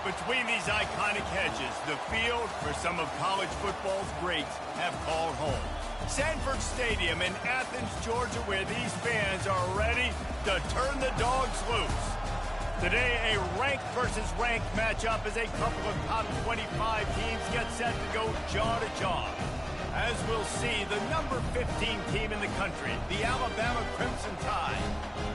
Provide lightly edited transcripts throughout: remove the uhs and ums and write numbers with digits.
Between these iconic hedges, the field for some of college football's greats have called home. Sanford Stadium in Athens, Georgia, where these fans are ready to turn the dogs loose. Today, a ranked versus ranked matchup as a couple of top 25 teams get set to go jaw to jaw. As we'll see, the number 15 team in the country, the Alabama Crimson Tide,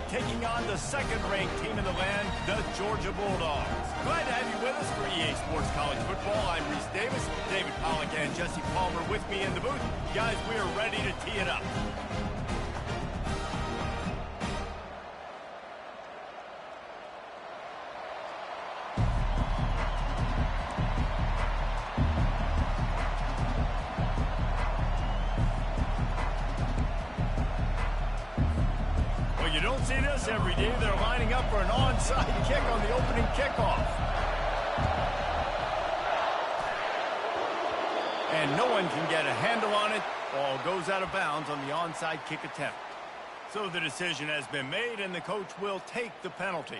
taking on the second-ranked team in the land, the Georgia Bulldogs. Glad to have you with us for EA Sports College Football. I'm Reese Davis, David Pollack and Jesse Palmer with me in the booth. Guys, we are ready to tee it up. You don't see this every day. They're lining up for an onside kick on the opening kickoff. And no one can get a handle on it. Ball goes out of bounds on the onside kick attempt. So the decision has been made, and the coach will take the penalty.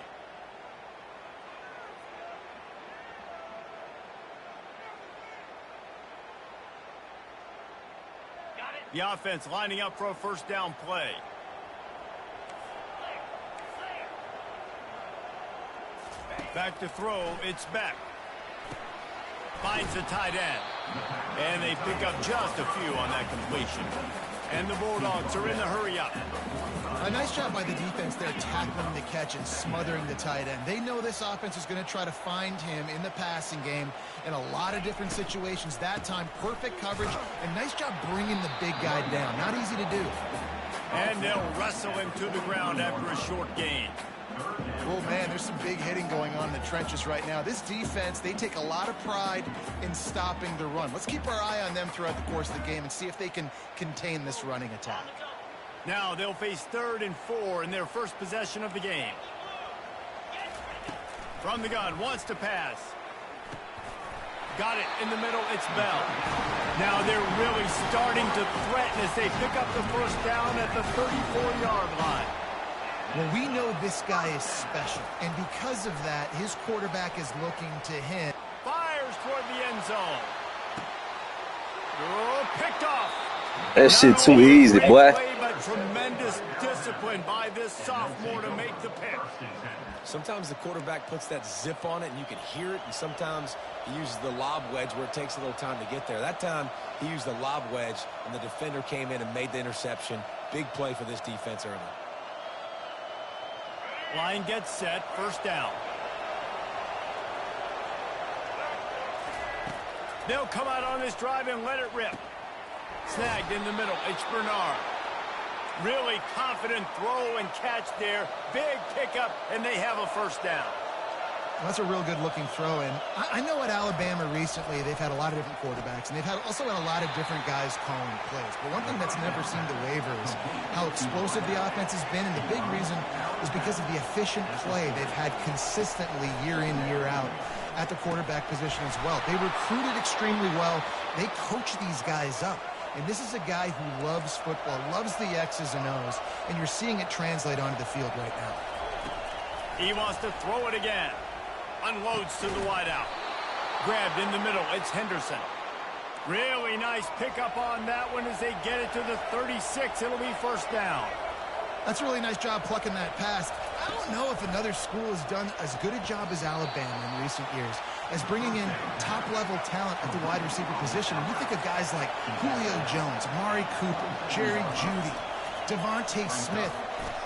The offense lining up for a first down play. Back to throw, it's Beck. Finds the tight end. And they pick up just a few on that completion. And the Bulldogs are in the hurry up. A nice job by the defense there, tackling the catch and smothering the tight end. They know this offense is going to try to find him in the passing game in a lot of different situations. That time, perfect coverage, and nice job bringing the big guy down. Not easy to do. And they'll wrestle him to the ground after a short gain. Oh, man, there's some big hitting going on in the trenches right now. This defense, they take a lot of pride in stopping the run. Let's keep our eye on them throughout the course of the game and see if they can contain this running attack. Now they'll face 3rd and 4 in their first possession of the game. From the gun, wants to pass. Got it in the middle, it's Bell. Now they're really starting to threaten as they pick up the first down at the 34-yard line. Well, we know this guy is special, and because of that, his quarterback is looking to him. Fires toward the end zone. Oh, picked off. That shit too easy, boy. Play, but tremendous discipline by this sophomore to make the pick. Sometimes the quarterback puts that zip on it, and you can hear it, and sometimes he uses the lob wedge where it takes a little time to get there. That time, he used the lob wedge, and the defender came in and made the interception. Big play for this defense early. Line gets set, first down. They'll come out on this drive and let it rip. Snagged in the middle, it's Bernard. Really confident throw and catch there. Big pickup, and they have a first down. Well, that's a real good-looking throw, and I know at Alabama recently they've had a lot of different quarterbacks, and they've also had a lot of different guys calling plays. But one thing that's never seemed to waver is how explosive the offense has been, and the big reason is because of the efficient play they've had consistently year in, year out at the quarterback position as well. They recruited extremely well. They coach these guys up. And this is a guy who loves football, loves the X's and O's, and you're seeing it translate onto the field right now. He wants to throw it again. Unloads to the wideout. Grabbed in the middle, it's Henderson. Really nice pickup on that one as they get it to the 36. It'll be first down. That's a really nice job plucking that pass. I don't know if another school has done as good a job as Alabama in recent years as bringing in top-level talent at the wide receiver position. When you think of guys like Julio Jones, Amari Cooper, Jerry Jeudy, Devontae Smith,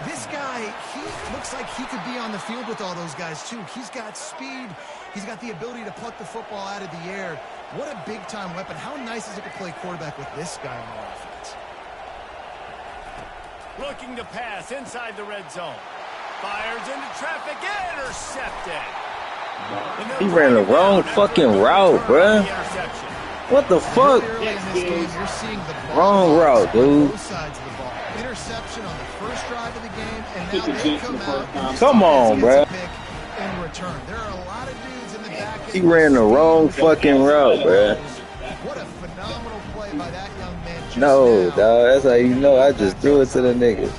this guy, he looks like he could be on the field with all those guys, too. He's got speed. He's got the ability to pluck the football out of the air. What a big-time weapon. How nice is it to play quarterback with this guy on the offense? Looking to pass inside the red zone. Fires into traffic. Intercepted. He ran the wrong fucking route, bruh. What the fuck? Wrong route, dude. Both sides of the ball. Interception on the first drive of the game, and now they come out. Come on, bruh. In return, there are a lot of dudes in the back. He ran the wrong fucking route, bruh. What a phenomenal play by that young man. No, dog. That's how you know I just threw it to the niggas.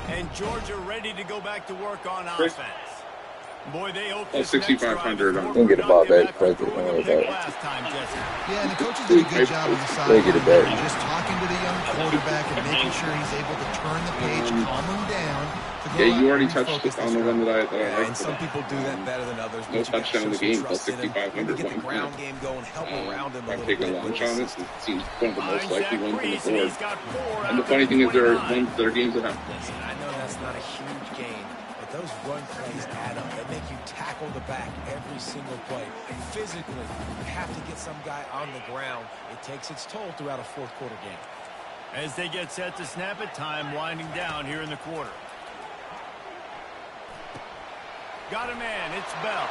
And Georgia ready to go back to work on offense. Boy, they hope Oh, 6,500. Don't get the ball back. Don't worry about it. Yeah, and the coaches did a good job on the They get it sideline. back. Just talking to the young quarterback and making sure he's able to turn the page, calm him down. To go Yeah, out you already and touched refocus it on this the one drive. that I Yeah, like. and some people do that better than others. No but you gotta touchdown in the show some game, trust plus in him. 6,500 Maybe get the one ground point. game going, help around him a I'm little taking a bit. launch But on it. listen, It seems one of the most likely ones on the And board. he's got 4 And the out funny of thing is, there are 29. games that have. listen, I know that's not a huge gain, but those run plays add up. They make you tackle the back every single play. And physically, you have to get some guy on the ground. It takes its toll throughout a fourth quarter game. As they get set to snap it, time winding down here in the quarter. Got a man, it's Bell.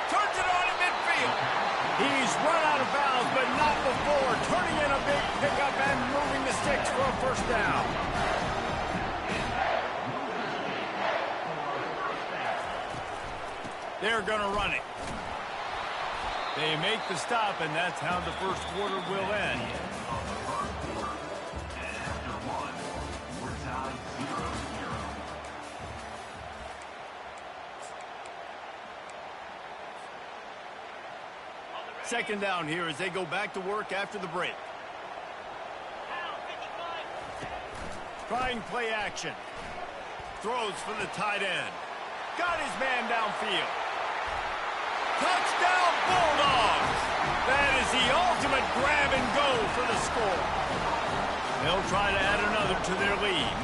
Turns it on in midfield. He's run out of bounds, but not before. Turning in a big pickup and moving the sticks for a first down. They're going to run it. They make the stop, and that's how the first quarter will end. Second down here as they go back to work after the break. Trying play action. Throws for the tight end. Got his man downfield. Touchdown Bulldogs! That is the ultimate grab and go for the score. They'll try to add another to their lead.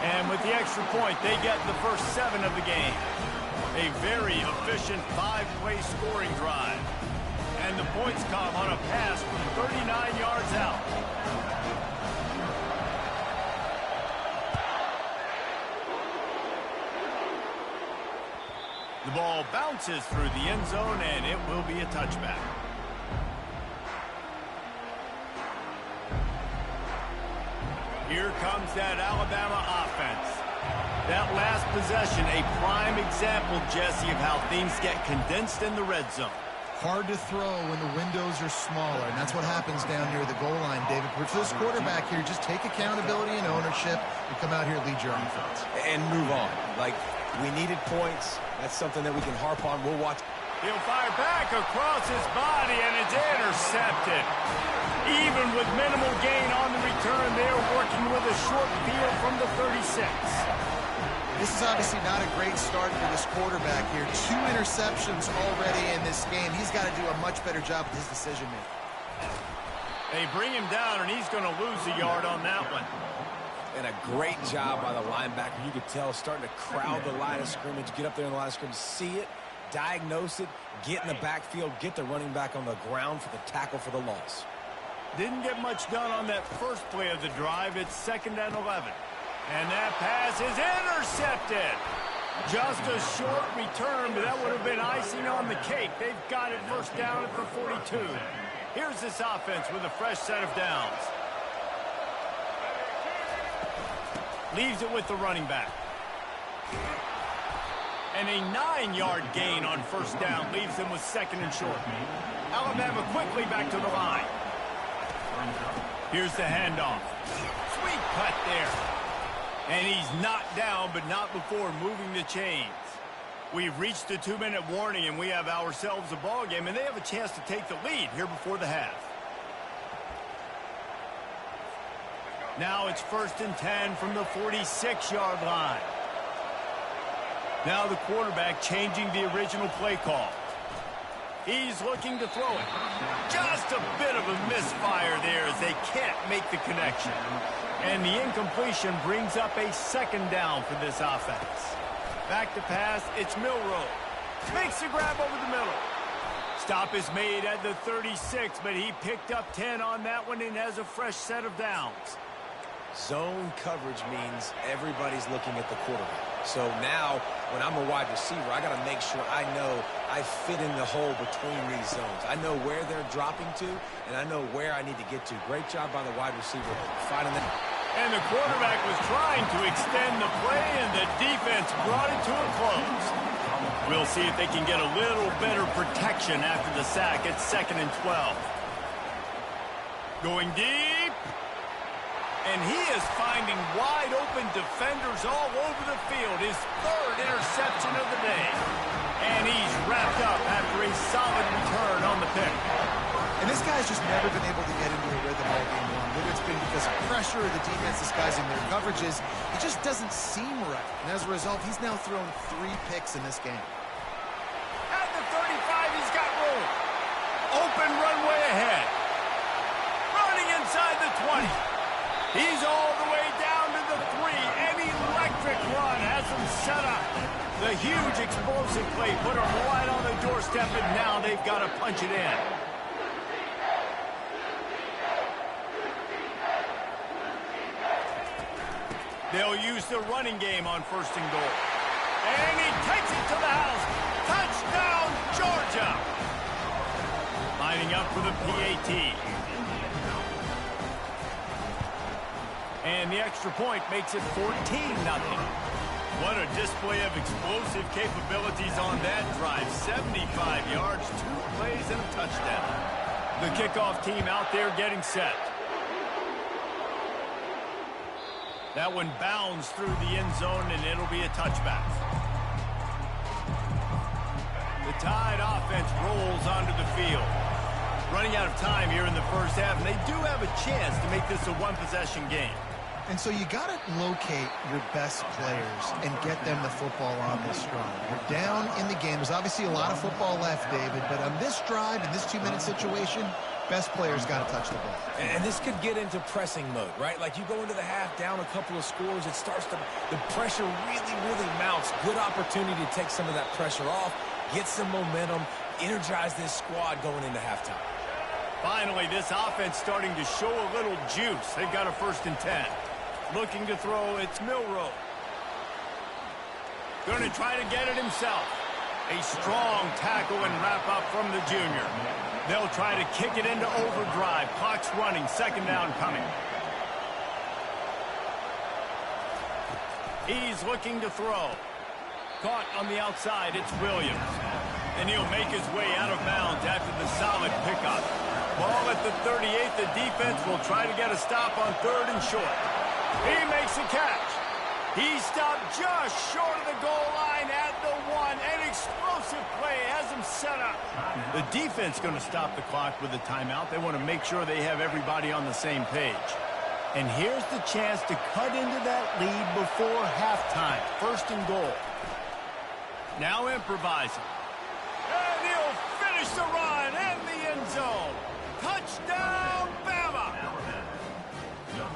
And with the extra point, they get the first 7 of the game. A very efficient 5-play scoring drive. And the points come on a pass from 39 yards out. The ball bounces through the end zone, and it will be a touchback. Here comes that Alabama offense. That last possession, a prime example, Jesse, of how things get condensed in the red zone. Hard to throw when the windows are smaller, and that's what happens down near the goal line, David. For this quarterback here, just take accountability and ownership and come out here and lead your offense. And move on. Like, we needed points. That's something that we can harp on. We'll watch. He'll fire back across his body, and it's intercepted. Even with minimal gain on the return, they're working with a short field from the 36. This is obviously not a great start for this quarterback here. 2 interceptions already in this game. He's got to do a much better job with his decision-making. They bring him down, and he's going to lose a yard on that one. And a great job by the linebacker. You could tell starting to crowd the line of scrimmage, get up there in the line of scrimmage, see it, diagnose it, get in the backfield, get the running back on the ground for the tackle for the loss. Didn't get much done on that first play of the drive. It's 2nd and 11. And that pass is intercepted. Just a short return, but that would have been icing on the cake. They've got it first down at the 42. Here's this offense with a fresh set of downs. Leaves it with the running back. And a 9-yard gain on first down leaves them with 2nd and short. Alabama quickly back to the line. Here's the handoff. Sweet cut there. And he's knocked down, but not before moving the chains. We've reached the 2-minute warning, and we have ourselves a ball game, and they have a chance to take the lead here before the half. Now it's 1st and 10 from the 46-yard line. Now the quarterback changing the original play call. He's looking to throw it. Just a bit of a misfire there as they can't make the connection. And the incompletion brings up a 2nd down for this offense. Back to pass, it's Milroe. Makes the grab over the middle. Stop is made at the 36, but he picked up 10 on that one and has a fresh set of downs. Zone coverage means everybody's looking at the quarterback. So now, when I'm a wide receiver, I got to make sure I know I fit in the hole between these zones. I know where they're dropping to, and I know where I need to get to. Great job by the wide receiver finding that. And the quarterback was trying to extend the play, and the defense brought it to a close. We'll see if they can get a little better protection after the sack. It's 2nd and 12. Going deep. And he is finding wide-open defenders all over the field. His third interception of the day. And he's wrapped up after a solid return on the pick. And this guy's just never been able to get into a rhythm all game long. Whether it's been because of pressure or the defense disguising their coverages, it just doesn't seem right. And as a result, he's now thrown 3 picks in this game. At the 35, he's got room. Open runway ahead. Running inside the 20. He's all the way down to the 3. An electric run has him set up. The huge explosive play put him right on the doorstep, and now they've got to punch it in. They'll use the running game on 1st and goal. And he takes it to the house. Touchdown, Georgia. Lining up for the PAT. And the extra point makes it 14-0. What a display of explosive capabilities on that drive. 75 yards, 2 plays, and a touchdown. The kickoff team out there getting set. That one bounds through the end zone, and it'll be a touchback. The Tide offense rolls onto the field. Running out of time here in the first half, and they do have a chance to make this a one-possession game. And so you got to locate your best players and get them the football on this drive. We're down in the game. There's obviously a lot of football left, David, but on this drive, in this 2-minute situation, best players got to touch the ball. And this could get into pressing mode, right? Like you go into the half, down a couple of scores, it starts to, the pressure really mounts. Good opportunity to take some of that pressure off, get some momentum, energize this squad going into halftime. Finally, this offense starting to show a little juice. They've got a 1st and 10. Looking to throw, it's Milroe. Going to try to get it himself. A strong tackle and wrap up from the junior. They'll try to kick it into overdrive. Clock's running, 2nd down coming. He's looking to throw. Caught on the outside, it's Williams. And he'll make his way out of bounds after the solid pickup. Ball at the 38, the defense will try to get a stop on 3rd and short. He makes a catch. He stopped just short of the goal line at the 1. An explosive play has him set up. The defense going to stop the clock with a timeout. They want to make sure they have everybody on the same page. And here's the chance to cut into that lead before halftime. 1st and goal. Now improvising. And he'll finish the run in the end zone. Touchdown, Bama!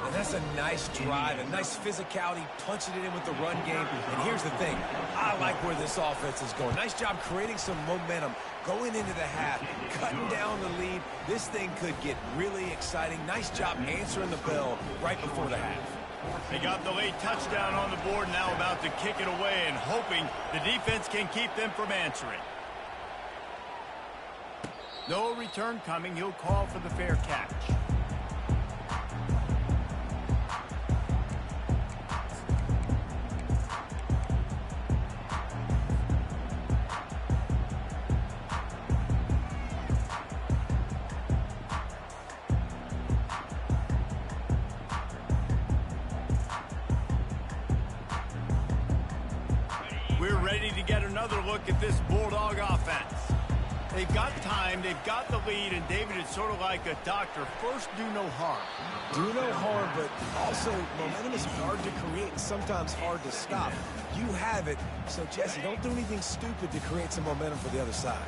And that's a nice drive, a nice physicality, punching it in with the run game. And here's the thing, I like where this offense is going. Nice job creating some momentum, going into the half, cutting down the lead. This thing could get really exciting. Nice job answering the bell right before the half. They got the late touchdown on the board, now about to kick it away and hoping the defense can keep them from answering. No return coming. He'll call for the fair catch. We're ready to get another look at this Bulldog offense. They've got time, they've got the lead, and David, it's sort of like a doctor. First, do no harm. Do no harm, but also momentum is hard to create and sometimes hard to stop. You have it, so Jesse, don't do anything stupid to create some momentum for the other side.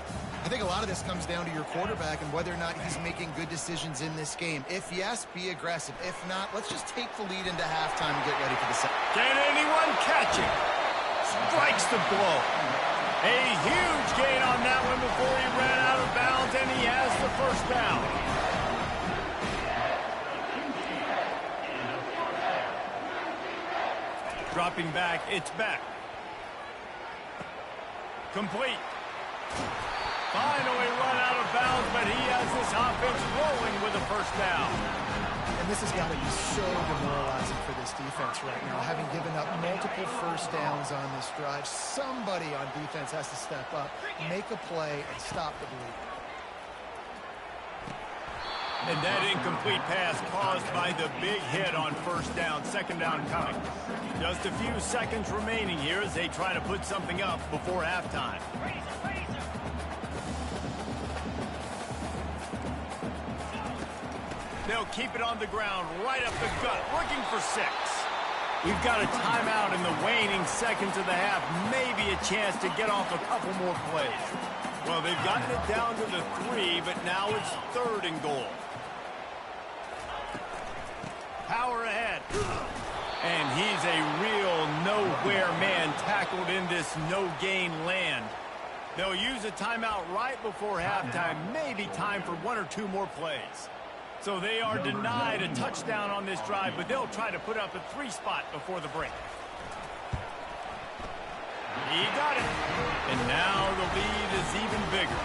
I think a lot of this comes down to your quarterback and whether or not he's making good decisions in this game. If yes, be aggressive. If not, let's just take the lead into halftime and get ready for the second. Can anyone catch it? Strikes the blow. A huge gain on that one before he ran out of bounds, and he has the 1st down. Dropping back, it's back. Complete. Finally run out of bounds, but he has this offense rolling with a 1st down. And this has got to be so demoralizing for this defense right now. Having given up multiple 1st downs on this drive, somebody on defense has to step up, make a play, and stop the bleed. And that incomplete pass caused by the big hit on first down, second down coming. Just a few seconds remaining here as they try to put something up before halftime. They'll keep it on the ground, right up the gut, looking for 6. We've got a timeout in the waning seconds of the half, maybe a chance to get off a couple more plays. Well, they've gotten it down to the 3, but now it's 3rd and goal. Power ahead. And he's a real nowhere man tackled in this no-gain land. They'll use a timeout right before halftime, maybe time for 1 or 2 more plays. So they are denied a touchdown on this drive, but they'll try to put up a 3 spot before the break. He got it. And now the lead is even bigger.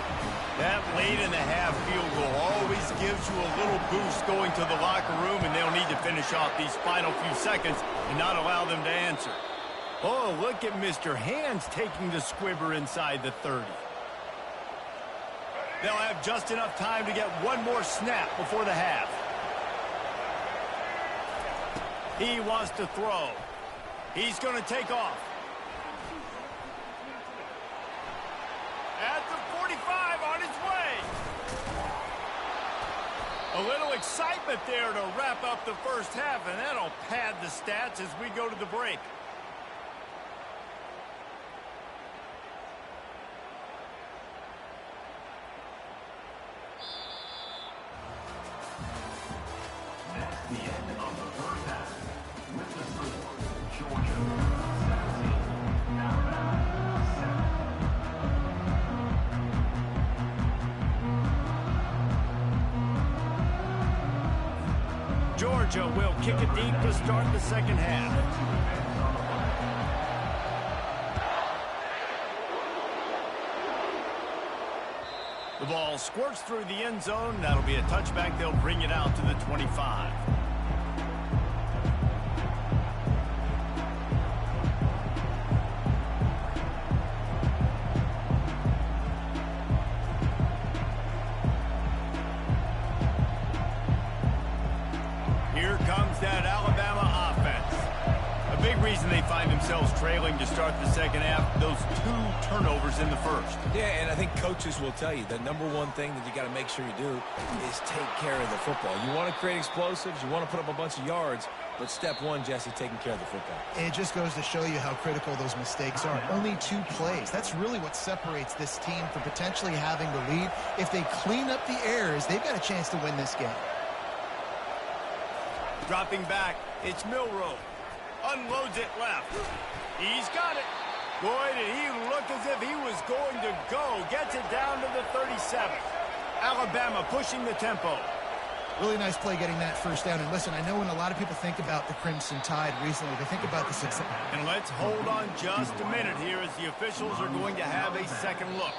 That late in the half field goal always gives you a little boost going to the locker room, and they'll need to finish off these final few seconds and not allow them to answer. Oh, look at Mr. Hands taking the squibber inside the 30. They'll have just enough time to get one more snap before the half. He wants to throw. He's going to take off. At the 45, on his way. A little excitement there to wrap up the first half, and that'll pad the stats as we go to the break. Georgia will kick it deep to start the second half. The ball squirts through the end zone. That'll be a touchback. They'll bring it out to the 25. Here comes that Alabama offense. A big reason they find themselves trailing to start the second half, those 2 turnovers in the first. Yeah, and I think coaches will tell you the number one thing that you got to make sure you do is take care of the football. You want to create explosives, you want to put up a bunch of yards, but step 1, Jesse, taking care of the football. It just goes to show you how critical those mistakes are. Only 2 plays. That's really what separates this team from potentially having the lead. If they clean up the errors, they've got a chance to win this game. Dropping back, it's Milroe. Unloads it left. He's got it. Boy, did he look as if he was going to go. Gets it down to the 37. Alabama pushing the tempo. Really nice play getting that first down. And listen, I know when a lot of people think about the Crimson Tide recently, they think about the success. And let's hold on just a minute here as the officials are going to have a second look.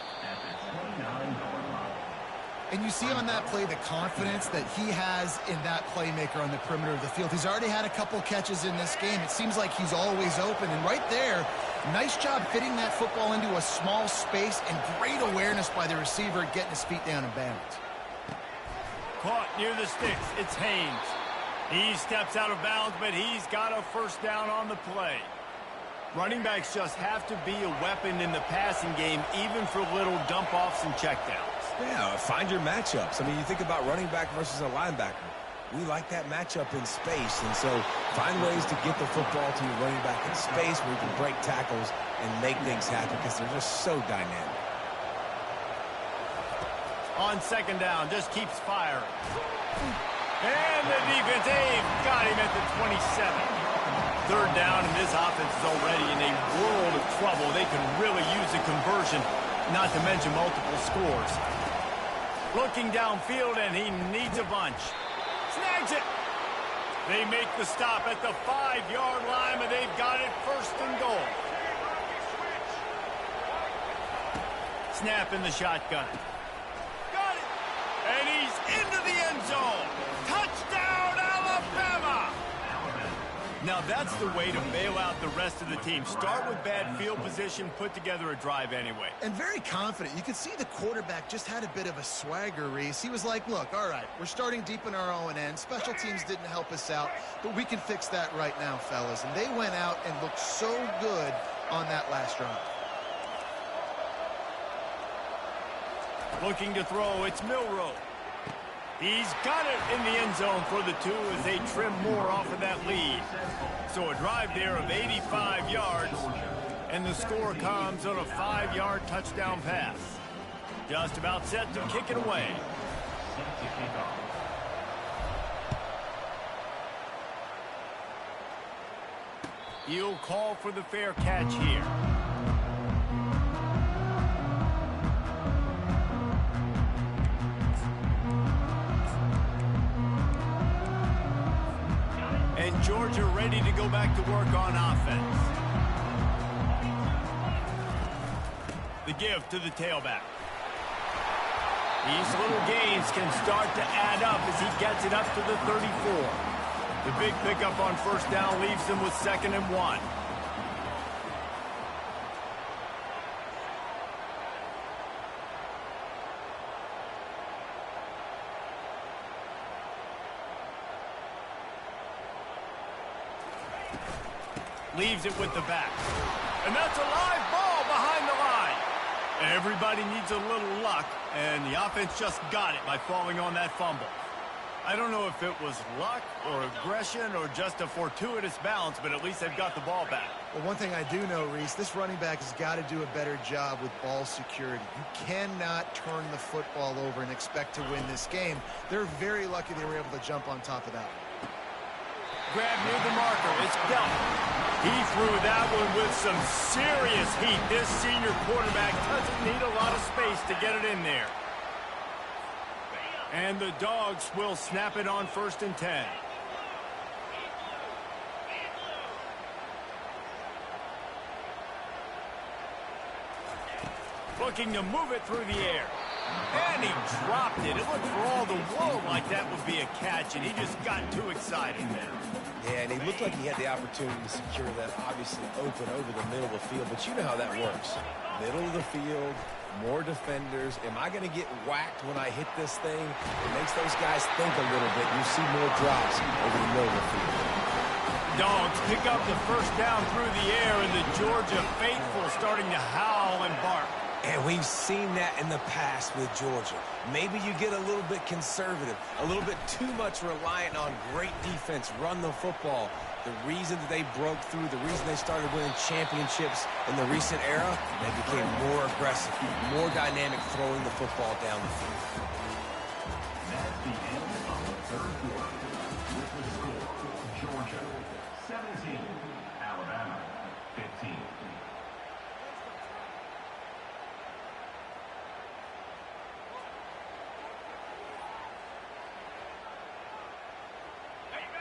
And you see on that play the confidence that he has in that playmaker on the perimeter of the field. He's already had a couple catches in this game. It seems like he's always open. And right there, nice job fitting that football into a small space and great awareness by the receiver getting his feet down in bounds. Caught near the sticks. It's Haynes. He steps out of bounds, but he's got a first down on the play. Running backs just have to be a weapon in the passing game, even for little dump-offs and checkdowns. Yeah, find your matchups. I mean, you think about running back versus a linebacker. We like that matchup in space, and so find ways to get the football to your running back in space where you can break tackles and make things happen because they're just so dynamic. On second down, just keeps firing. And the defense, they've got him at the 27. Third down, and this offense is already in a world of trouble. They can really use a conversion, not to mention multiple scores. Looking downfield, and he needs a bunch. Snags it. They make the stop at the 5-yard line, but they've got it first and goal. Snap in the shotgun. Got it. And he's into the end zone. Touchdown, Alabama. Now that's the way to bail out the rest of the team. Start with bad field position, put together a drive anyway. And very confident. You could see the quarterback just had a bit of a swagger, Reese. He was like, look, all right, we're starting deep in our own end. Special teams didn't help us out, but we can fix that right now, fellas. And they went out and looked so good on that last drive. Looking to throw, it's Milroe. He's got it in the end zone for the 2 as they trim more off of that lead. So a drive there of 85 yards, and the score comes on a 5-yard touchdown pass. Just about set to kick it away. He'll call for the fair catch here. And Georgia ready to go back to work on offense. The give to the tailback. These little gains can start to add up as he gets it up to the 34. The big pickup on first down leaves them with 2nd and 1. Leaves it with the back. And that's a live ball behind the line. Everybody needs a little luck, and the offense just got it by falling on that fumble. I don't know if it was luck or aggression or just a fortuitous bounce, but at least they've got the ball back. Well, one thing I do know, Reese, this running back has got to do a better job with ball security. You cannot turn the football over and expect to win this game. They're very lucky they were able to jump on top of that. Grab near the marker. It's Delp. He threw that one with some serious heat. This senior quarterback doesn't need a lot of space to get it in there. And the Dogs will snap it on 1st and 10. Looking to move it through the air. And he dropped it. It looked for all the world like that would be a catch, and he just got too excited there. Yeah, and he looked like he had the opportunity to secure that obviously open over the middle of the field, but you know how that works. Middle of the field, more defenders. Am I going to get whacked when I hit this thing? It makes those guys think a little bit. You see more drops over the middle of the field. Dogs pick up the first down through the air, and the Georgia faithful starting to howl and bark. And we've seen that in the past with Georgia. Maybe you get a little bit conservative, a little bit too much reliant on great defense, run the football. The reason that they broke through, the reason they started winning championships in the recent era, they became more aggressive, more dynamic throwing the football down the field. That's the end of the third quarter. With the score, Georgia 17, Alabama 15.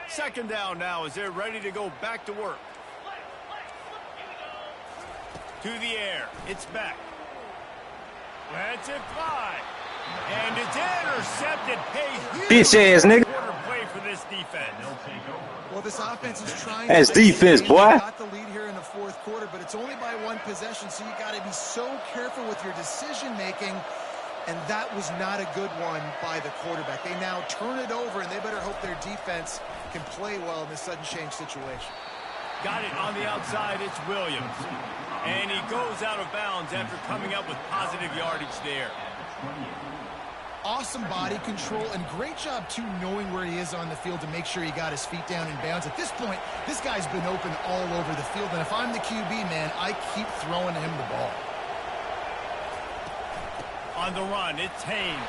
Second down now as they're ready to go back to work. To the air. It's back. Lets it fly. And it's intercepted. Bitch ass nigga. Quarter play for this defense. Well, this offense is trying That's to fix defense, the boy. game. They got the lead here in the 4th quarter, but it's only by 1 possession, so you got to be so careful with your decision making. And that was not a good one by the quarterback. They now turn it over, and they better hope their defense can play well in this sudden change situation. Got it on the outside. It's Williams. And he goes out of bounds after coming up with positive yardage there. Awesome body control, and great job, too, knowing where he is on the field to make sure he got his feet down in bounds. At this point, this guy's been open all over the field, and if I'm the QB, man, I keep throwing him the ball. On the run, it's Haynes.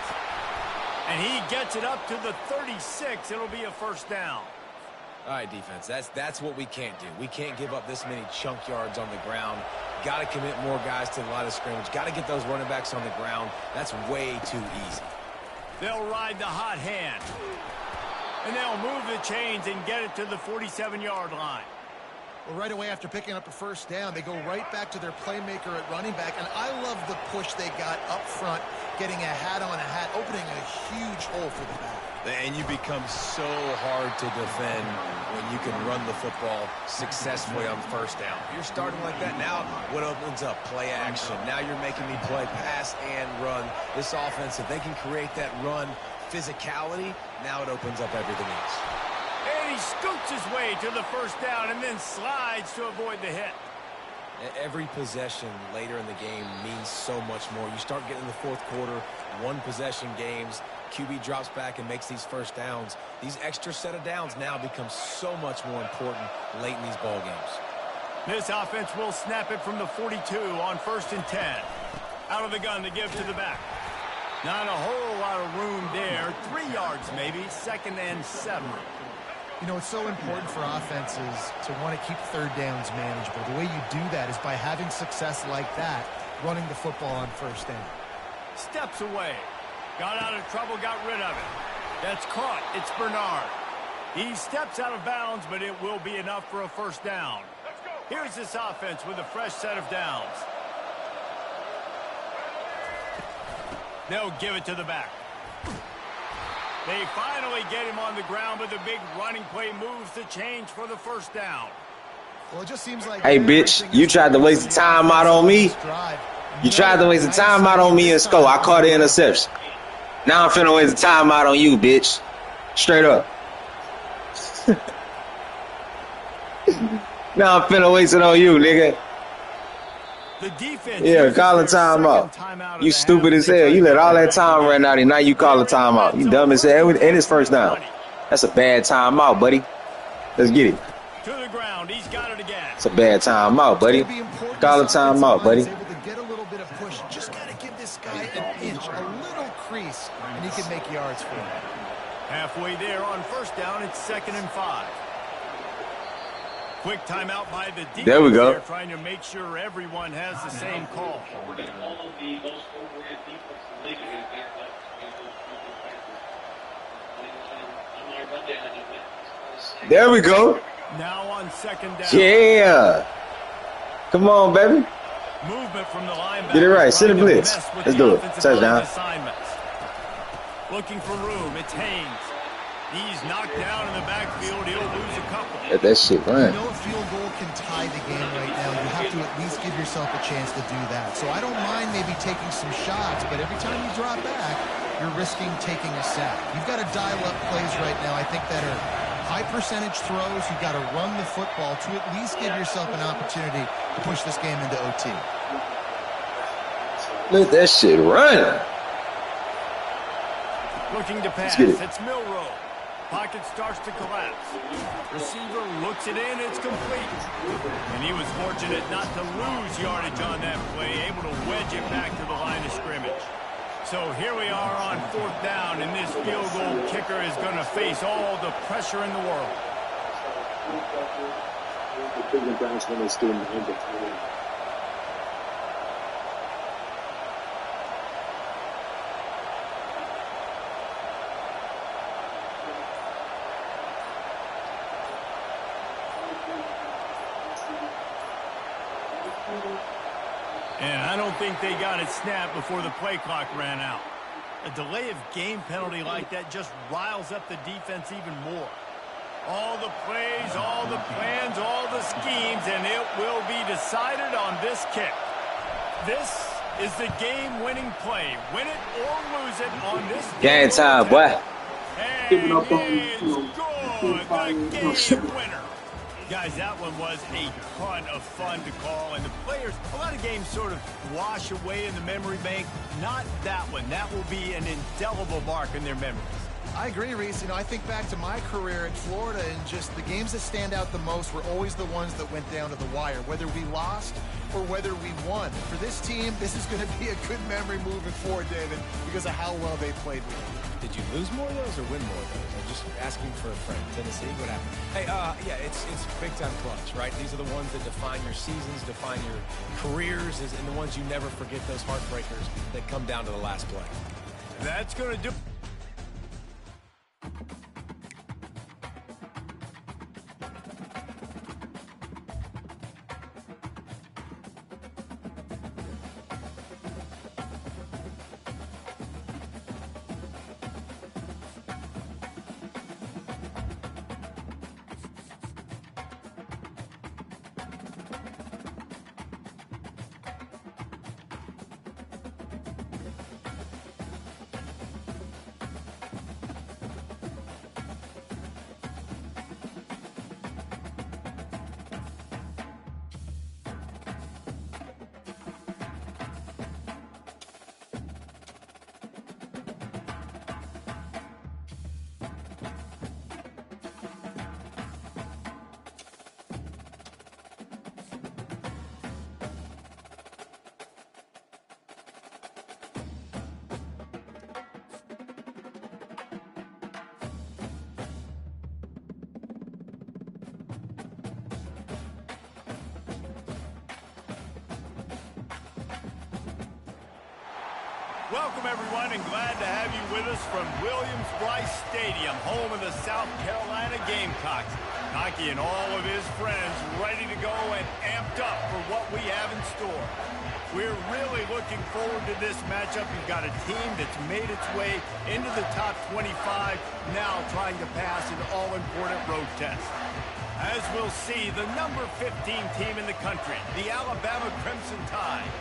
And he gets it up to the 36. It'll be a first down. All right, defense, that's what we can't do. We can't give up this many chunk yards on the ground. Got to commit more guys to the line of scrimmage. Got to get those running backs on the ground. That's way too easy. They'll ride the hot hand. And they'll move the chains and get it to the 47-yard line. Well, right away after picking up a first down, they go right back to their playmaker at running back. And I love the push they got up front, getting a hat on a hat, opening a huge hole for the back. And you become so hard to defend when you can run the football successfully on first down. You're starting like that. Now what opens up? Play action. Now you're making me play pass and run. This offense, if they can create that run physicality, now it opens up everything else. And he scoots his way to the first down and then slides to avoid the hit. Every possession later in the game means so much more. You start getting in the fourth quarter, one-possession games, QB drops back and makes these first downs. These extra set of downs now become so much more important late in these ball games. This offense will snap it from the 42 on 1st and 10. Out of the gun to give to the back. Not a whole lot of room there. 3 yards maybe, 2nd and 7. You know, it's so important for offenses to want to keep third downs manageable. The way you do that is by having success like that, running the football on first down. Steps away. Got out of trouble, got rid of it. That's caught. It's Bernard. He steps out of bounds, but it will be enough for a first down. Here's this offense with a fresh set of downs. They'll give it to the back. They finally get him on the ground, but the big running play moves the change for the first down. Well, it just seems like... Hey, bitch, you tried to waste the time out on me. You tried to waste the time out on me in school. I caught the interception. Now I'm finna waste the time out on you, bitch. Straight up. Now I'm finna waste it on you, nigga. The defense, yeah, call a timeout. You stupid as hell. You let all that time run out and now you call a timeout. You dumb as hell. And it's first down. That's a bad timeout, buddy. Let's get it. To the ground. He's got it again. It's a bad timeout, buddy. Call a timeout, buddy. Able to get a little bit of push. Just got to give this guy an inch, a little crease, and he can make yards for him. Halfway there on first down. It's 2nd and 5. Quick timeout by the defense. There we go. They're trying to make sure everyone has the same call. There we go. Now on 2nd down. Yeah. Come on, baby. Movement from the linebacker. Get it right. Sit a blitz. Let's do it. Touchdown. Looking for room. It's Haynes. He's knocked down in the backfield. He'll lose a couple. Let that shit run. You know a field goal can tie the game right now. You have to at least give yourself a chance to do that. So I don't mind maybe taking some shots, but every time you drop back, you're risking taking a sack. You've got to dial up plays right now, I think, that are high percentage throws. You've got to run the football to at least give yourself an opportunity to push this game into OT. Let that shit run. Looking to pass. It's Milroe. Pocket starts to collapse. Receiver looks it in. It's complete. And he was fortunate not to lose yardage on that play, able to wedge it back to the line of scrimmage. So here we are on 4th down, and this field goal kicker is going to face all the pressure in the world. And I don't think they got it snapped before the play clock ran out. A delay of game penalty like that just riles up the defense even more. All the plays, all the plans, all the schemes, and it will be decided on this kick. This is the game-winning play. Win it or lose it on this game time, boy. And it's good. The game winner. Guys, that one was a ton of fun to call, and the players, a lot of games sort of wash away in the memory bank. Not that one. That will be an indelible mark in their memories. I agree, Reese. You know, I think back to my career in Florida, and just the games that stand out the most were always the ones that went down to the wire, whether we lost or whether we won. For this team, this is going to be a good memory moving forward, David, because of how well they played with you. Did you lose more of those or win more of those? I'm just asking for a friend. Tennessee, what happened? Hey, yeah, it's big-time clutch, right? These are the ones that define your seasons, define your careers, and the ones you never forget, those heartbreakers that come down to the last play. That's going to do... Welcome, everyone, and glad to have you with us from Williams-Brice Stadium, home of the South Carolina Gamecocks. Nike and all of his friends ready to go and amped up for what we have in store. We're really looking forward to this matchup. You've got a team that's made its way into the top 25, now trying to pass an all-important road test. As we'll see, the number 15 team in the country, the Alabama Crimson Tide,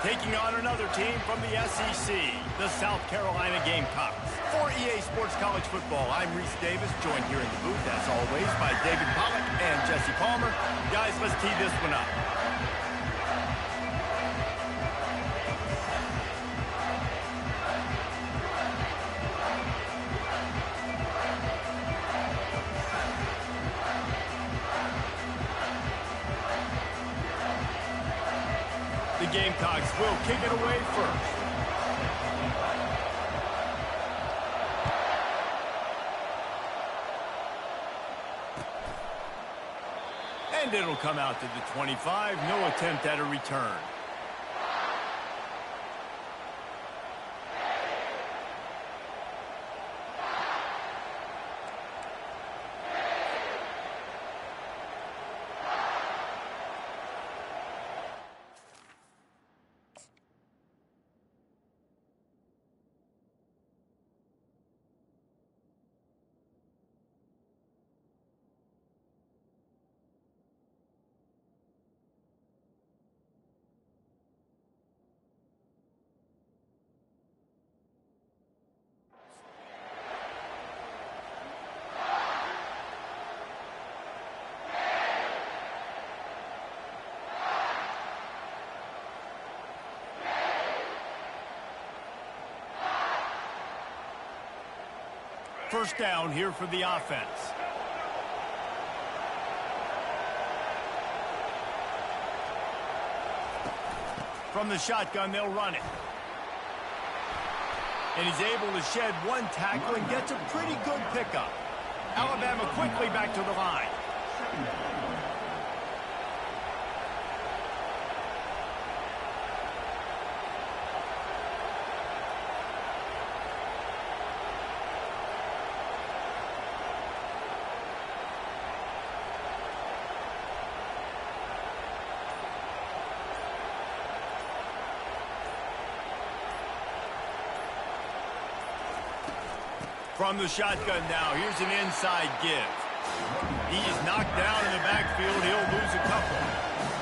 taking on another team from the SEC, the South Carolina Gamecocks. For EA Sports College Football, I'm Reese Davis, joined here in the booth, as always, by David Pollack and Jesse Palmer. Guys, let's tee this one up. The Gamecocks will kick it away first. And it'll come out to the 25. No attempt at a return. First down here for the offense. From the shotgun, they'll run it. And he's able to shed one tackle and gets a pretty good pickup. Alabama quickly back to the line. From the shotgun now, here's an inside give. He's knocked down in the backfield. He'll lose a couple.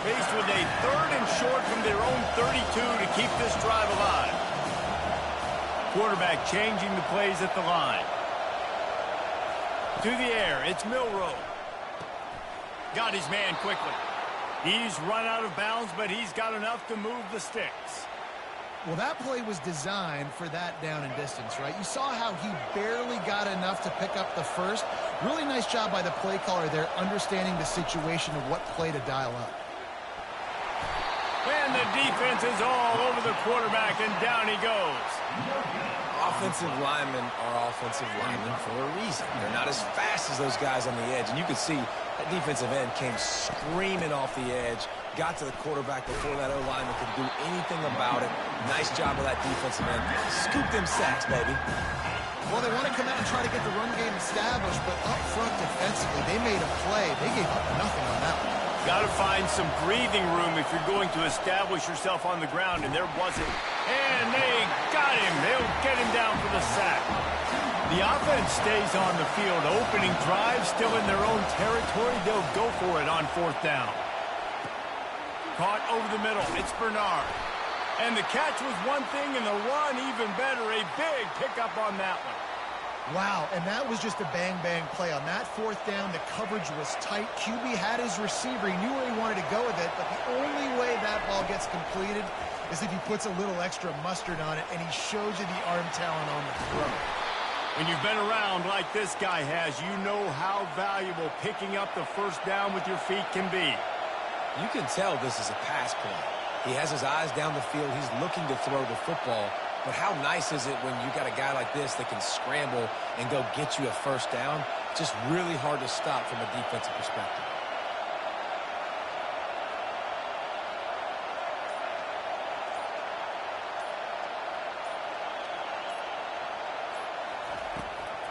Faced with a 3rd and short from their own 32 to keep this drive alive. Quarterback changing the plays at the line. To the air, it's Milroe. Got his man quickly. He's run out of bounds, but he's got enough to move the sticks. Well, that play was designed for that down and distance, right? You saw how he barely got enough to pick up the first. Really nice job by the play caller there, understanding the situation of what play to dial up. And the defense is all over the quarterback, and down he goes. Offensive linemen are offensive linemen for a reason. They're not as fast as those guys on the edge. And you can see that defensive end came screaming off the edge, got to the quarterback before that O-lineman could do anything about it. Nice job of that defensive end. Scoop them sacks, baby. Well, they want to come out and try to get the run game established, but up front defensively, they made a play. They gave up nothing on that one. Got to find some breathing room if you're going to establish yourself on the ground, and there wasn't. And they got him. They'll get him down for the sack. The offense stays on the field. Opening drive, still in their own territory. They'll go for it on 4th down. Caught over the middle. It's Bernard. And the catch was one thing, and the run even better. A big pickup on that one. Wow, and that was just a bang-bang play. On that 4th down, the coverage was tight. QB had his receiver. He knew where he wanted to go with it, but the only way that ball gets completed is if he puts a little extra mustard on it, and he shows you the arm talent on the throw. When you've been around like this guy has, you know how valuable picking up the first down with your feet can be. You can tell this is a pass play. He has his eyes down the field. He's looking to throw the football. But how nice is it when you got a guy like this that can scramble and go get you a first down? Just really hard to stop from a defensive perspective.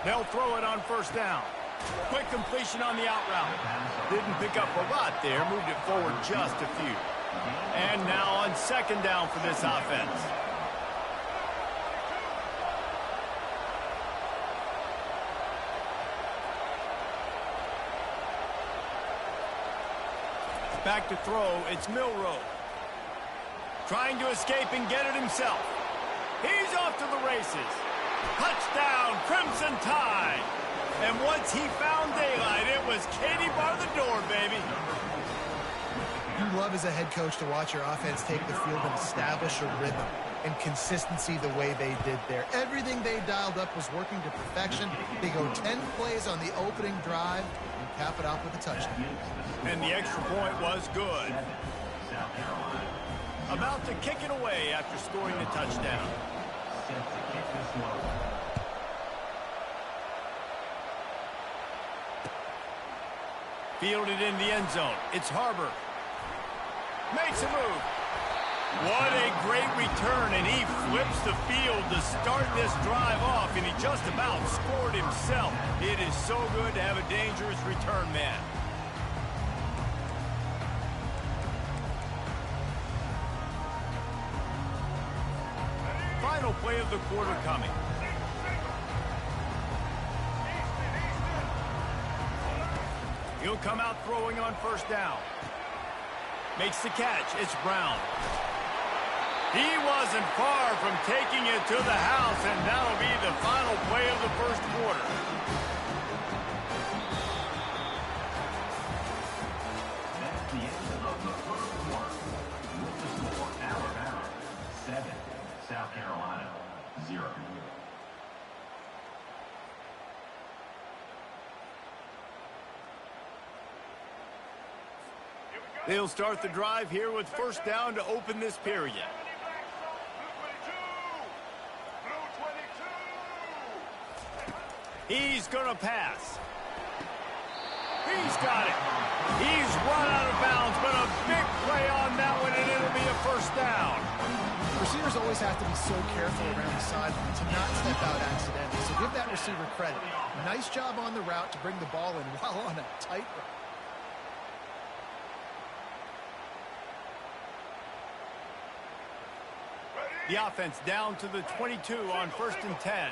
They'll throw it on first down. Quick completion on the out route. Didn't pick up a lot there. Moved it forward just a few. And now on second down for this offense. Back to throw, it's Milroe. Trying to escape and get it himself. He's off to the races. Touchdown, Crimson Tide. And once he found daylight, it was Katie bar the door, baby. You love as a head coach to watch your offense take the field and establish a rhythm and consistency the way they did there. Everything they dialed up was working to perfection. They go 10 plays on the opening drive and cap it off with a touchdown. And the extra point was good. About to kick it away after scoring the touchdown. Fielded in the end zone. It's Harbor. Makes a move. What a great return, and he flips the field to start this drive off, and he just about scored himself. It is so good to have a dangerous return man. Final play of the quarter coming. He'll come out throwing on first down. Makes the catch. It's Brown. He wasn't far from taking it to the house, and that'll be the final play of the first quarter. That's the end of the first quarter. With the score, Alabama 7, South Carolina 0. They'll start the drive here with first down to open this period. He's going to pass. He's got it. He's run out of bounds, but a big play on that one, and it'll be a first down. Receivers always have to be so careful around the sideline to not step out accidentally. So give that receiver credit. Nice job on the route to bring the ball in while on a tight route. The offense down to the 22 on first and 10.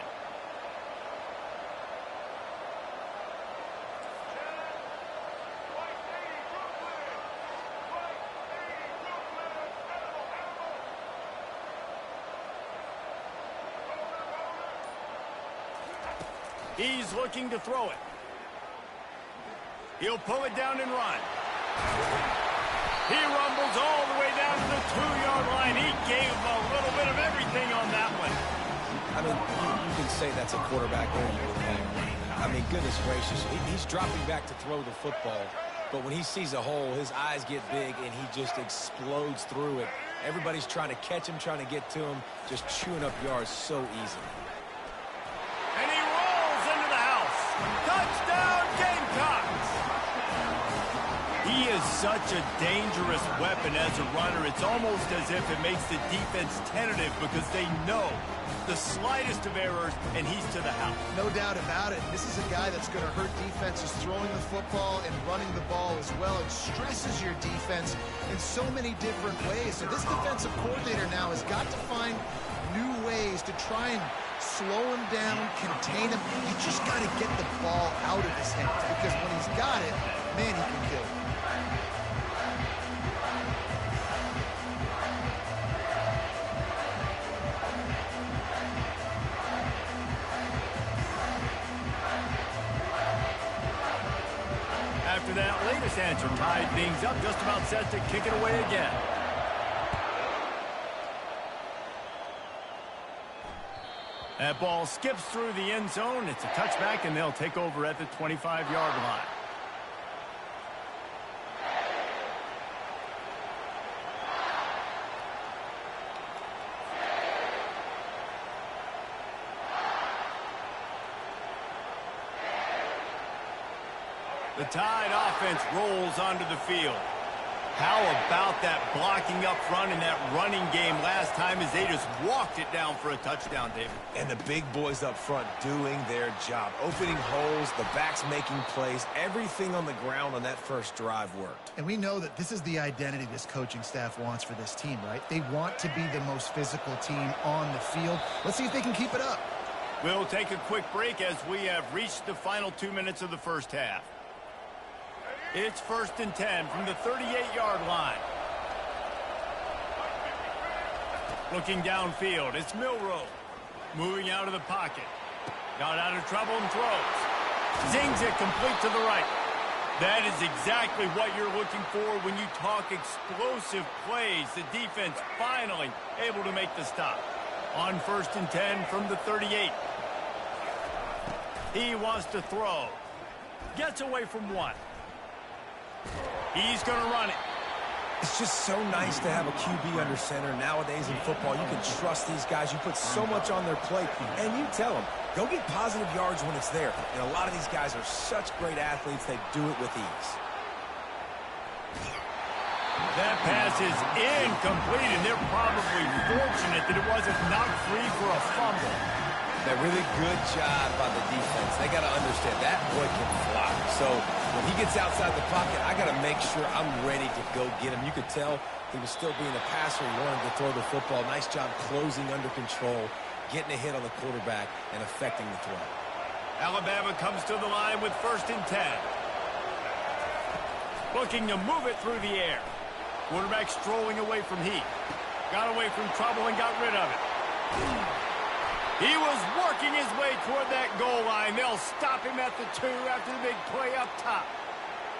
He's looking to throw it. He'll pull it down and run. He rumbles all the way down to the 2-yard line. He gave a little bit of everything on that one. I mean, you can say that's a quarterback there. I mean, goodness gracious. He's dropping back to throw the football. But when he sees a hole, his eyes get big, and he just explodes through it. Everybody's trying to catch him, trying to get to him, just chewing up yards so easy. And he rolls into the house. Touchdown, Gamecocks! He is such a dangerous weapon as a runner. It's almost as if it makes the defense tentative because they know the slightest of errors, and he's to the house. No doubt about it. This is a guy that's going to hurt defenses throwing the football and running the ball as well. It stresses your defense in so many different ways. So this defensive coordinator now has got to find new ways to try and slow him down, contain him. You just got to get the ball out of his hands because when he's got it, man, he can kill. After that latest answer tied things up, just about set to kick it away again. That ball skips through the end zone. It's a touchback, and they'll take over at the 25-yard line. The Tide offense rolls onto the field. How about that blocking up front and that running game last time as they just walked it down for a touchdown, David? And the big boys up front doing their job. Opening holes, the backs making plays. Everything on the ground on that first drive worked. And we know that this is the identity this coaching staff wants for this team, right? They want to be the most physical team on the field. Let's see if they can keep it up. We'll take a quick break as we have reached the final 2 minutes of the first half. It's 1st and 10 from the 38-yard line. Looking downfield, it's Milroe. Moving out of the pocket. Got out of trouble and throws. Zings it complete to the right. That is exactly what you're looking for when you talk explosive plays. The defense finally able to make the stop. On 1st and 10 from the 38. He wants to throw. Gets away from one. He's going to run it. It's just so nice to have a QB under center. Nowadays in football, you can trust these guys. You put so much on their plate, and you tell them, go get positive yards when it's there. And a lot of these guys are such great athletes, they do it with ease. That pass is incomplete, and they're probably fortunate that it wasn't knocked free for a fumble. That really good job by the defense. They got to understand that boy can fly. So when he gets outside the pocket, I got to make sure I'm ready to go get him. You could tell he was still being a passer. He wanted to throw the football. Nice job closing under control, getting a hit on the quarterback, and affecting the throw. Alabama comes to the line with 1st and 10. Looking to move it through the air. Quarterback strolling away from heat. Got away from trouble and got rid of it. He was working his way toward that goal line. They'll stop him at the 2 after the big play up top.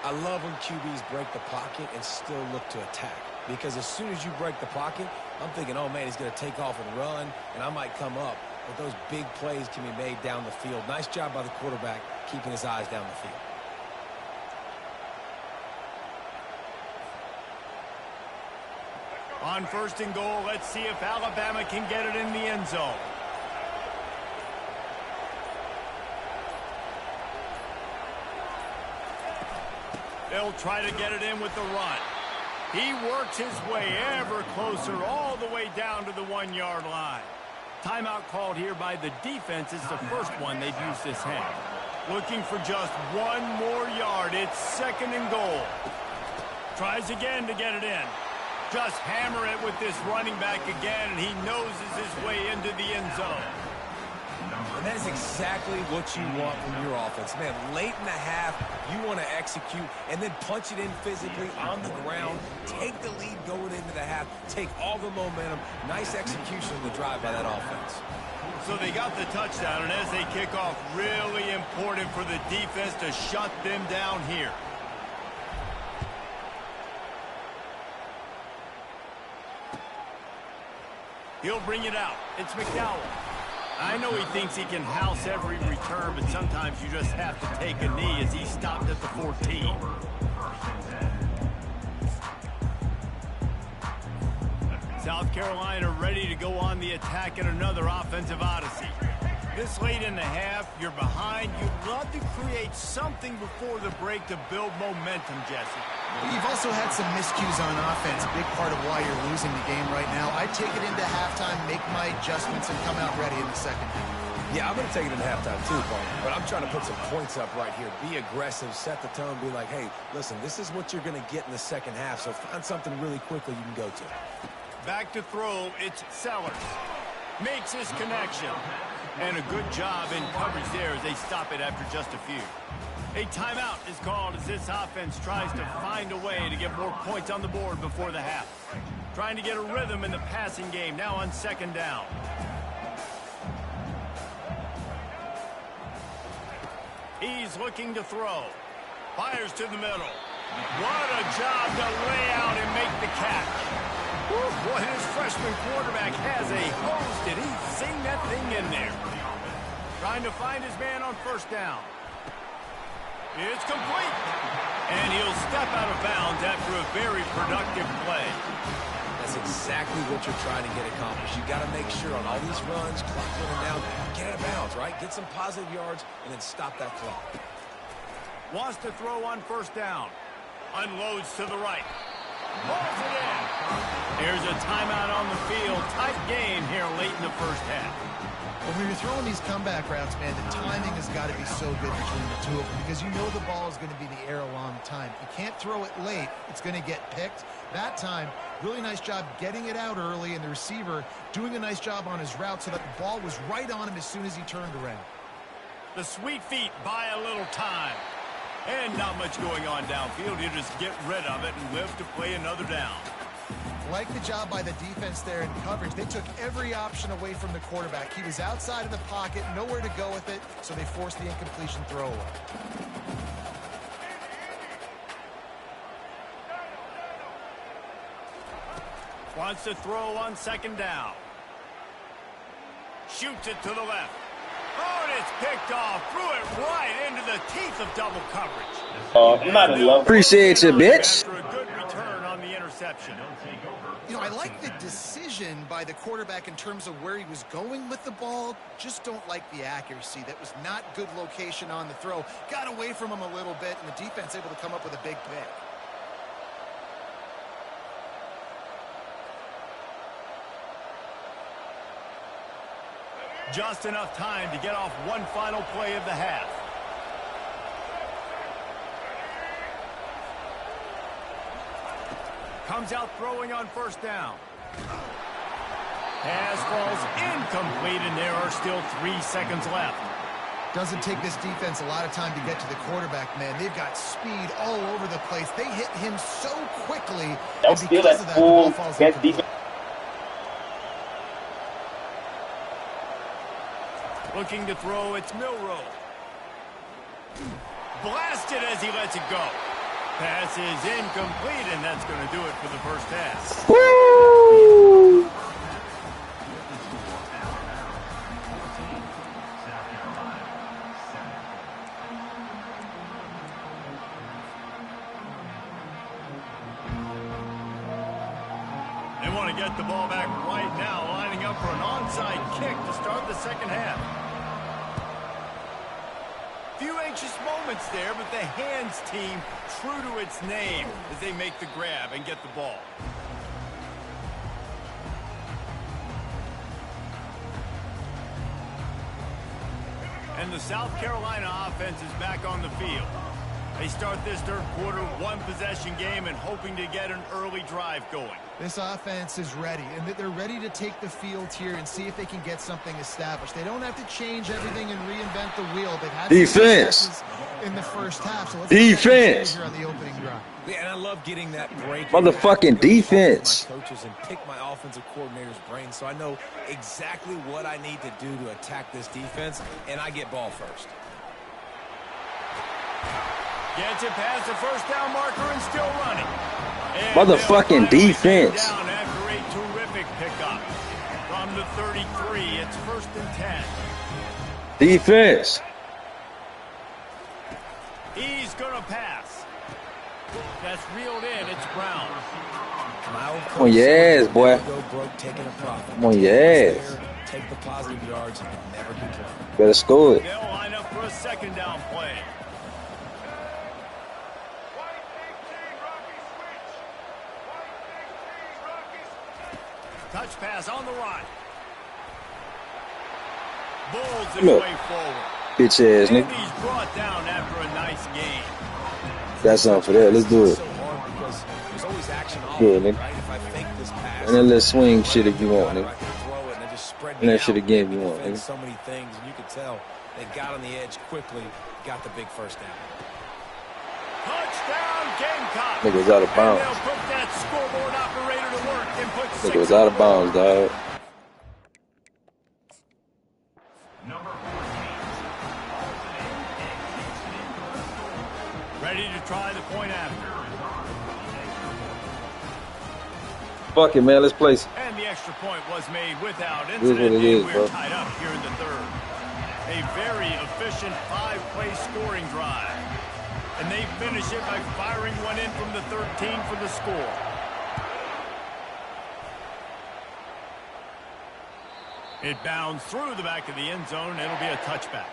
I love when QBs break the pocket and still look to attack. Because as soon as you break the pocket, I'm thinking, oh, man, he's going to take off and run, and I might come up. But those big plays can be made down the field. Nice job by the quarterback keeping his eyes down the field. On 1st and goal, let's see if Alabama can get it in the end zone. They'll try to get it in with the run. He works his way ever closer all the way down to the 1-yard line. Timeout called here by the defense. It's the first one they've used this half. Looking for just 1 more yard. It's 2nd and goal. Tries again to get it in. Just hammer it with this running back again, and he noses his way into the end zone. And that is exactly what you want from your offense. Man, late in the half, you want to execute and then punch it in physically on the ground. Take the lead going into the half. Take all the momentum. Nice execution of the drive by that offense. So they got the touchdown, and as they kick off, really important for the defense to shut them down here. He'll bring it out. It's McDowell. I know he thinks he can house every return, but sometimes you just have to take a knee as he stopped at the 14. South Carolina ready to go on the attack in another offensive odyssey. This late in the half, you're behind. You'd love to create something before the break to build momentum, Jesse. You've also had some miscues on offense, a big part of why you're losing the game right now. I'd take it into halftime, make my adjustments, and come out ready in the second half. Yeah, I'm going to take it into halftime too, Paul. But I'm trying to put some points up right here. Be aggressive, set the tone, be like, hey, listen, this is what you're going to get in the second half, so find something really quickly you can go to. Back to throw, it's Sellers. Makes his connection. And a good job in coverage there as they stop it after just a few. A timeout is called as this offense tries to find a way to get more points on the board before the half. Trying to get a rhythm in the passing game now on 2nd down. He's looking to throw. Fires to the middle. What a job to lay out and make the catch. Whew, boy, his freshman quarterback has a hose. Did he sing that thing in there? Trying to find his man on 1st down. It's complete. And he'll step out of bounds after a very productive play. That's exactly what you're trying to get accomplished. You got to make sure on all these runs, clock running down, get out of bounds, right? Get some positive yards and then stop that clock. Wants to throw on 1st down. Unloads to the right. Rolls it in. Here's a timeout on the field. Tight game here late in the first half. But when you're throwing these comeback routes, man, the timing has got to be so good between the two of them because you know the ball is going to be in the air a long time. You can't throw it late. It's going to get picked. That time, really nice job getting it out early, and the receiver doing a nice job on his route so that the ball was right on him as soon as he turned around. The sweet feet buy a little time. And not much going on downfield. You just get rid of it and live to play another down. Like the job by the defense there in coverage. They took every option away from the quarterback. He was outside of the pocket, nowhere to go with it, so they forced the incompletion throwaway. Wants to throw on second down. Shoots it to the left. Oh, and it's picked off. Threw it right into the teeth of double coverage. I'm not in love. Appreciate you, bitch. After a good return on the interception. You know, I like the decision by the quarterback in terms of where he was going with the ball. Just don't like the accuracy. That was not good location on the throw. Got away from him a little bit, and the defense able to come up with a big pick. Just enough time to get off one final play of the half. Comes out throwing on first down. Pass falls incomplete, and there are still 3 seconds left. Doesn't take this defense a lot of time to get to the quarterback, man. They've got speed all over the place. They hit him so quickly. Don't steal that full best defense. Looking to throw, it's Milroe. Blasted as he lets it go. Pass is incomplete, and that's going to do it for the first half. Woo! They want to get the ball back right now, lining up for an onside kick to start the second half. Few anxious moments there, but the hands team true to its name as they make the grab and get the ball. And the South Carolina offense is back on the field. They start this third quarter, one-possession game, and hoping to get an early drive going. This offense is ready, and they're ready to take the field here and see if they can get something established. They don't have to change everything and reinvent the wheel. They've had defense in the first half. So let's defense here on the opening drive. Yeah, and I love getting that break. Motherfucking defense. My coaches and pick my offensive coordinator's brain, so I know exactly what I need to do to attack this defense, and I get ball first. Gets it past the first down marker and still running. And motherfucking defense. Down after a terrific pickup. From the 33, it's 1st and 10. Defense. He's going to pass. That's reeled in. It's Brown. Come on your ass, boy. Come on your ass. Take the positive yards and never complain. Better score it. They'll line up for a second down play. Touch pass on the run. Bulls his way forward. Bitch ass nigga. And he's brought down after a nice game. Got something for that. Let's do it. Good, nigga. And then let's swing shit if you want, nigga. And that shit again if you want, nigga. So many things, and you can tell they got on the edge quickly, got the big first down. Touchdown, Gamecock. Nigga was out of bounds. And they'll put that scoreboard operator to work and put Nigga was out of bounds, dog. Number 14. Ready to try the point after. Fuck it, man. Let's place it. And the extra point was made without It is what incident. it is, We're bro. tied up here in the third. A very efficient 5-play scoring drive. And they finish it by firing one in from the 13 for the score. It bounds through the back of the end zone. It'll be a touchback.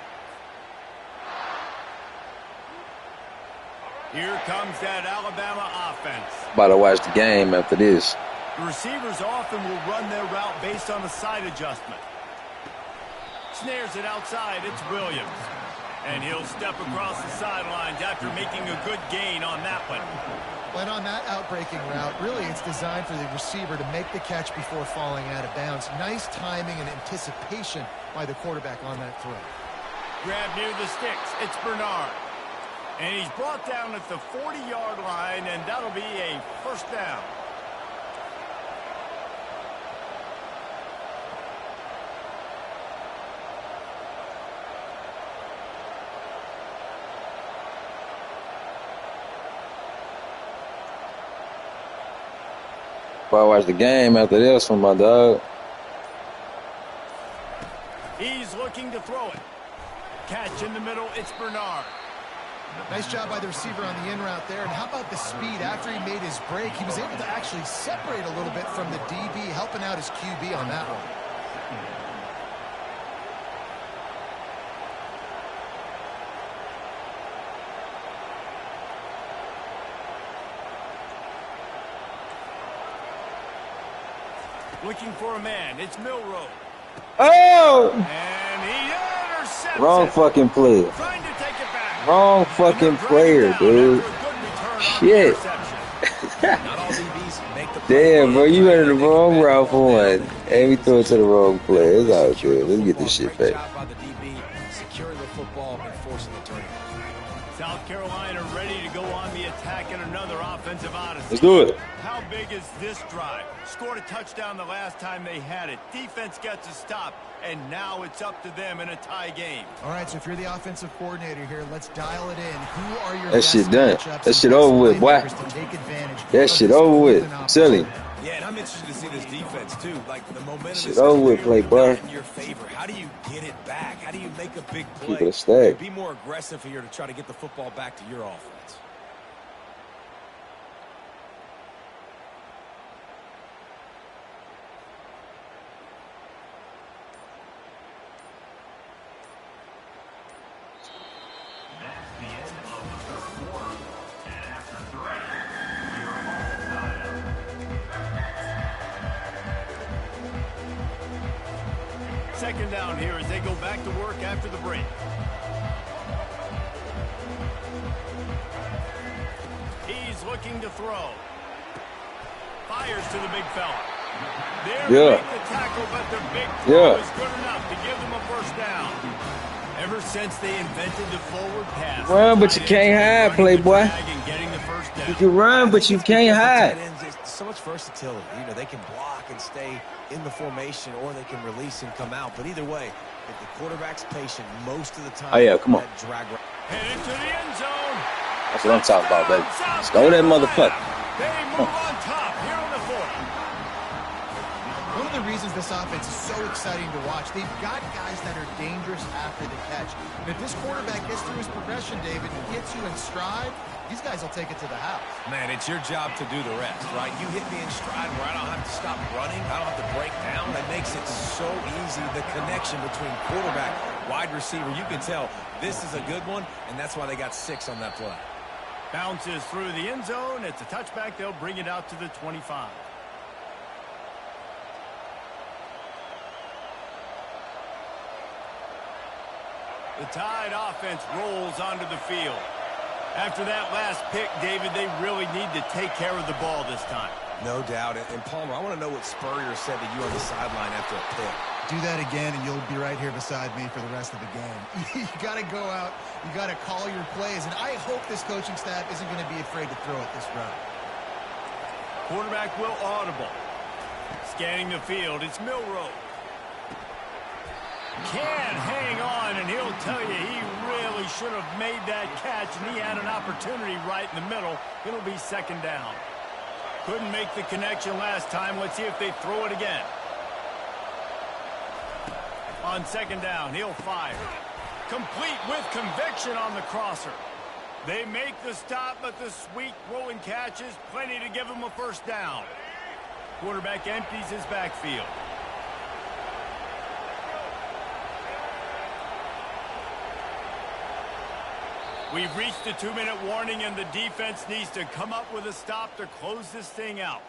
Here comes that Alabama offense. About to watch the game after this. The receivers often will run their route based on a side adjustment. Snares it outside. It's Williams. And he'll step across the sidelines after making a good gain on that one. When on that outbreaking route, really it's designed for the receiver to make the catch before falling out of bounds. Nice timing and anticipation by the quarterback on that throw. Grab near the sticks. It's Bernard. And he's brought down at the 40-yard line, and that'll be a first down. If I watch the game after this one, my dog. He's looking to throw it. Catch in the middle. It's Bernard. Nice job by the receiver on the in route there. And how about the speed after he made his break? He was able to actually separate a little bit from the DB, helping out his QB on that one. Looking for a man. It's Milroe. Oh! And he intercepts Wrong it. fucking play. Trying to take it back. Wrong fucking player, dude. Shit. Not all DBs make the Damn, bro, you went in the wrong route for one. And we threw it to the wrong play. It's all good. Let's get this shit Great back. job by the DB, securing the football and forcing the turnover. South Carolina ready to go on the attack in another offensive odyssey. Let's do it. How big is this drive? Scored a touchdown the last time they had it. Defense gets a stop, and now it's up to them in a tie game. All right, so if you're the offensive coordinator here, let's dial it in. Who are your That best shit done. matchups That shit and over with, boy. playmakers to take advantage That of shit this over with. golden opportunity? Silly. Yeah, and I'm interested to see this defense, too. Like, the momentum Shit is over with, clearly Playboy. not in your favor. How do you get it back? How do you make a big play? Keep it a stack. Be more aggressive here to try to get the football back to your offense. That's the end of the third quarter. And after 3, we are all tied up. Second down here as they go back to work after the break. He's looking to throw. Fires to the big fella. There Yeah. make the tackle, but the big throw Yeah. is good enough to give them a first down. Ever since they invented the forward pass, Run, but you can't hide, Playboy. and getting the first down. You can run, but you can't hide. Tight ends, there's so much versatility. You know, they can block and stay in the formation, or they can release and come out. But either way, if the quarterback's patient most of the time, Oh, yeah, come on. that drag route. Headed to the end zone. That's what I'm talking about, baby. Let's go that motherfucker. They move on top here on the 40. One of the reasons this offense is so exciting to watch, they've got guys that are dangerous after the catch. And if this quarterback gets through his progression, David, and gets you in stride, these guys will take it to the house. Man, it's your job to do the rest, right? You hit me in stride where I don't have to stop running. I don't have to break down. That makes it so easy. The connection between quarterback, wide receiver, you can tell this is a good one, and that's why they got 6 on that play. Bounces through the end zone. It's a touchback. They'll bring it out to the 25. The Tide offense rolls onto the field. After that last pick, David, they really need to take care of the ball this time. No doubt. And Palmer, I want to know what Spurrier said to you on the sideline after a pick. Do that again, and you'll be right here beside me for the rest of the game. You got to go out. You got to call your plays, and I hope this coaching staff isn't going to be afraid to throw it this route. Quarterback will audible. Scanning the field, it's Milroe. Can't hang on, and he'll tell you he really should have made that catch, and he had an opportunity right in the middle. It'll be second down. Couldn't make the connection last time. Let's see if they throw it again. On second down, he'll fire. Complete with conviction on the crosser. They make the stop, but the sweet rolling catch is plenty to give him a first down. Quarterback empties his backfield. We've reached the 2-minute warning, and the defense needs to come up with a stop to close this thing out.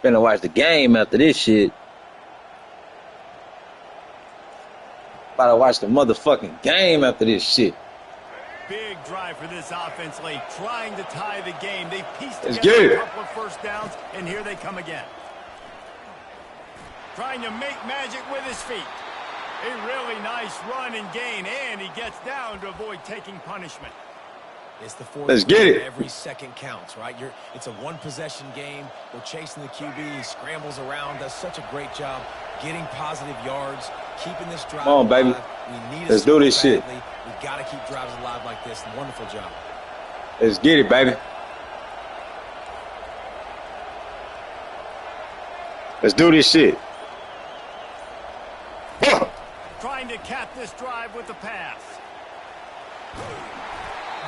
Finna watch the game after this shit. About to watch the motherfucking game after this shit. Big drive for this offense late, trying to tie the game. They pieced Let's together get a it. couple of first downs, and here they come again. Trying to make magic with his feet. A really nice run and gain, and he gets down to avoid taking punishment. It's the fourth. Let's get it. Every second counts, right? It's a one-possession game. We're chasing the QB. He scrambles around, does such a great job getting positive yards, keeping this drive Come on, baby. alive. We need Let's do this shit. badly. We've got to keep drives alive like this. Wonderful job. Let's get it, baby. Let's do this shit. Trying to cap this drive with the pass.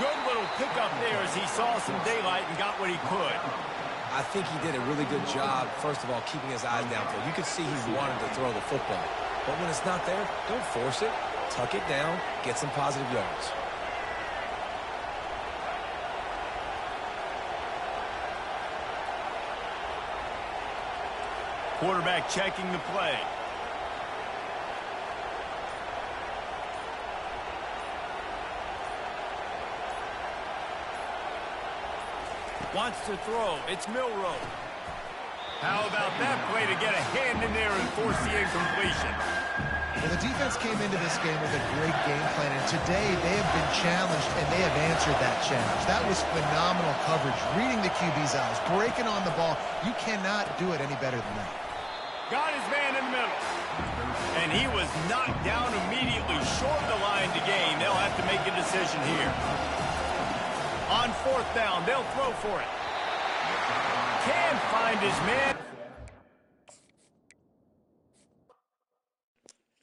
Good little pickup there as he saw some daylight and got what he could. I think he did a really good job, first of all, keeping his eyes downfield. You could see he wanted to throw the football. But when it's not there, don't force it. Tuck it down, get some positive yards. Quarterback checking the play. Wants to throw. It's Milroe. How about that play to get a hand in there and force the incompletion? Well, the defense came into this game with a great game plan, and today they have been challenged, and they have answered that challenge. That was phenomenal coverage, reading the QB's eyes, breaking on the ball. You cannot do it any better than that. Got his man in the middle. And he was knocked down immediately, short of the line to gain. They'll have to make a decision here. On fourth down, they'll throw for it. Can't find his man.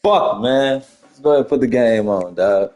Fuck, man. Let's go ahead and put the game on, dog.